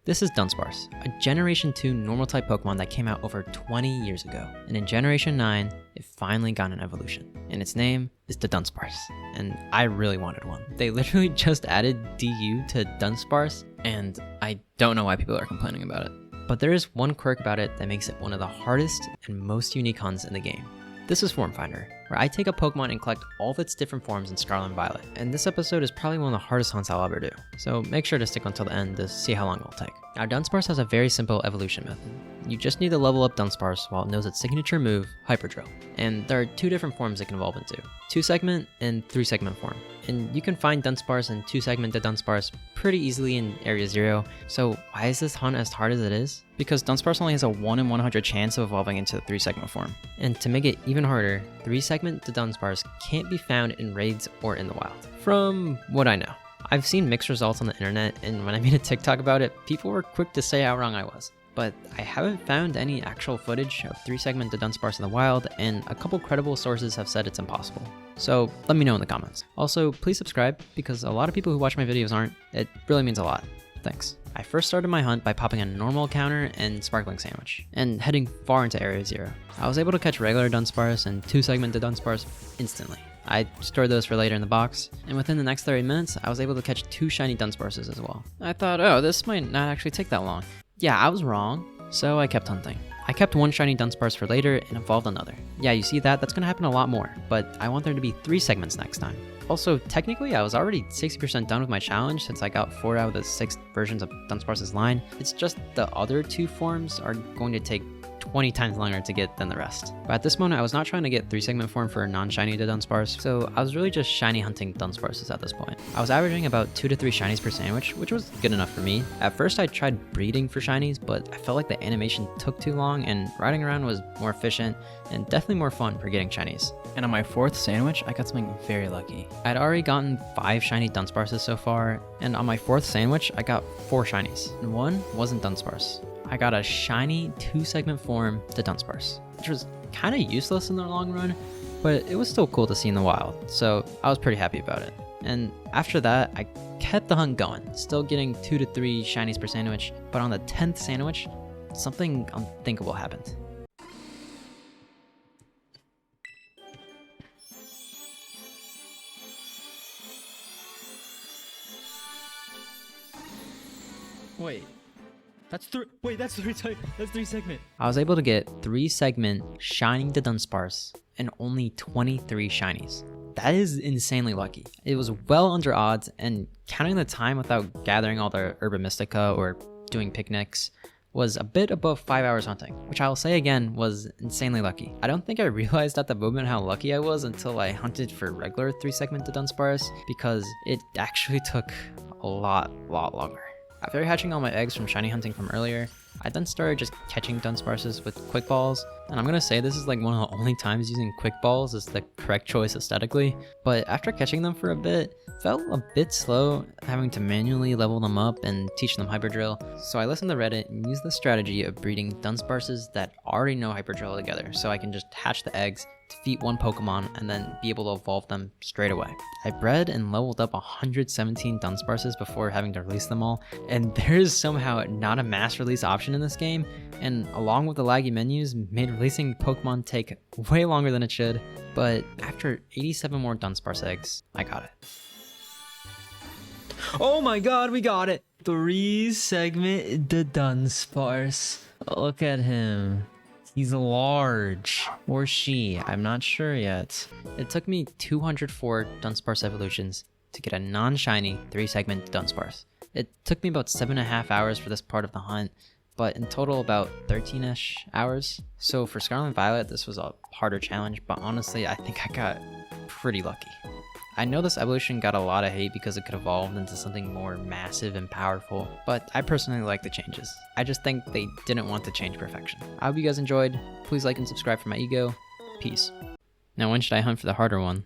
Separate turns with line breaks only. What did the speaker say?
This is Dunsparce, a Generation 2 normal type Pokemon that came out over 20 years ago. And in Generation 9, it finally got an evolution. And its name is dudunsparce. And I really wanted one. They literally just added DU to dunsparce, and I don't know why people are complaining about it. But there is one quirk about it that makes it one of the hardest and most unique hunts in the game. This is Form Finder, where I take a Pokemon and collect all of its different forms in Scarlet and Violet, and this episode is probably one of the hardest hunts I'll ever do, so make sure to stick until the end to see how long it will take. Now Dunsparce has a very simple evolution method. You just need to level up Dunsparce while it knows its signature move, Hyper Drill, and there are two different forms it can evolve into, 2-segment and 3-segment form. And you can find Dunsparce and 2-segment Dudunsparce pretty easily in Area 0, so why is this hunt as hard as it is?
Because Dunsparce only has a 1 in 100 chance of evolving into the 3-segment form.
And to make it even harder, 3-segment Dudunsparce can't be found in raids or in the wild. From what I know. I've seen mixed results on the internet, and when I made a TikTok about it, people were quick to say how wrong I was. But I haven't found any actual footage of 3-segment Dudunsparce in the wild, and a couple credible sources have said it's impossible. So let me know in the comments. Also, please subscribe, because a lot of people who watch my videos aren't. It really means a lot. Thanks. I first started my hunt by popping a normal counter and sparkling sandwich, and heading far into Area 0. I was able to catch regular Dunsparce and 2-segment Dudunsparce instantly. I stored those for later in the box, and within the next 30 minutes, I was able to catch 2 shiny Dunsparces as well. I thought, oh, this might not actually take that long. Yeah, I was wrong, so I kept hunting. I kept one shiny Dunsparce for later and evolved another. Yeah, you see that's gonna happen a lot more, but I want there to be 3 segments next time. Also, technically, I was already 60% done with my challenge since I got 4 out of the 6 versions of Dunsparce's line. It's just the other 2 forms are going to take 20 times longer to get than the rest. But at this moment, I was not trying to get 3-segment form for a non-shiny Dudunsparce, so I was really just shiny hunting Dunsparces at this point. I was averaging about 2 to 3 shinies per sandwich, which was good enough for me. At first, I tried breeding for shinies, but I felt like the animation took too long, and riding around was more efficient and definitely more fun for getting shinies.
And on my 4th sandwich, I got something very lucky.
I'd already gotten 5 shiny Dunsparces so far, and on my 4th sandwich, I got 4 shinies, and one wasn't Dunsparce. I got a shiny 2-segment form Dudunsparce, which was kind of useless in the long run, but it was still cool to see in the wild, so I was pretty happy about it. And after that, I kept the hunt going, still getting 2 to 3 shinies per sandwich, but on the 10th sandwich, something unthinkable happened.
That's 3 segment.
I was able to get 3-segment shiny Dudunsparce and only 23 shinies. That is insanely lucky. It was well under odds, and counting the time without gathering all the Herba Mystica or doing picnics was a bit above 5 hours hunting, which I'll say again was insanely lucky. I don't think I realized at the moment how lucky I was until I hunted for regular 3-segment Dudunsparce, because it actually took a lot longer. After hatching all my eggs from shiny hunting from earlier, I then started just catching Dunsparces with quick balls, and I'm gonna say this is like one of the only times using quick balls is the correct choice aesthetically, but after catching them for a bit, felt a bit slow having to manually level them up and teach them Hyper Drill, so I listened to Reddit and used the strategy of breeding Dunsparces that already know Hyper Drill together, so I can just hatch the eggs, defeat one Pokemon, and then be able to evolve them straight away. I bred and leveled up 117 Dunsparces before having to release them all, and there is somehow not a mass release option in this game, and along with the laggy menus, made releasing Pokemon take way longer than it should, but after 87 more Dunsparce eggs, I got it.
Oh my god, we got it! 3-segment Dudunsparce. Look at him. He's large. Or she, I'm not sure yet.
It took me 204 Dunsparce evolutions to get a non-shiny 3-segment Dunsparce. It took me about 7.5 hours for this part of the hunt, but in total about 13-ish hours. So for Scarlet and Violet, this was a harder challenge, but honestly, I think I got pretty lucky. I know this evolution got a lot of hate because it could evolve into something more massive and powerful, but I personally like the changes. I just think they didn't want to change perfection. I hope you guys enjoyed. Please like and subscribe for my ego. Peace. Now when should I hunt for the harder one?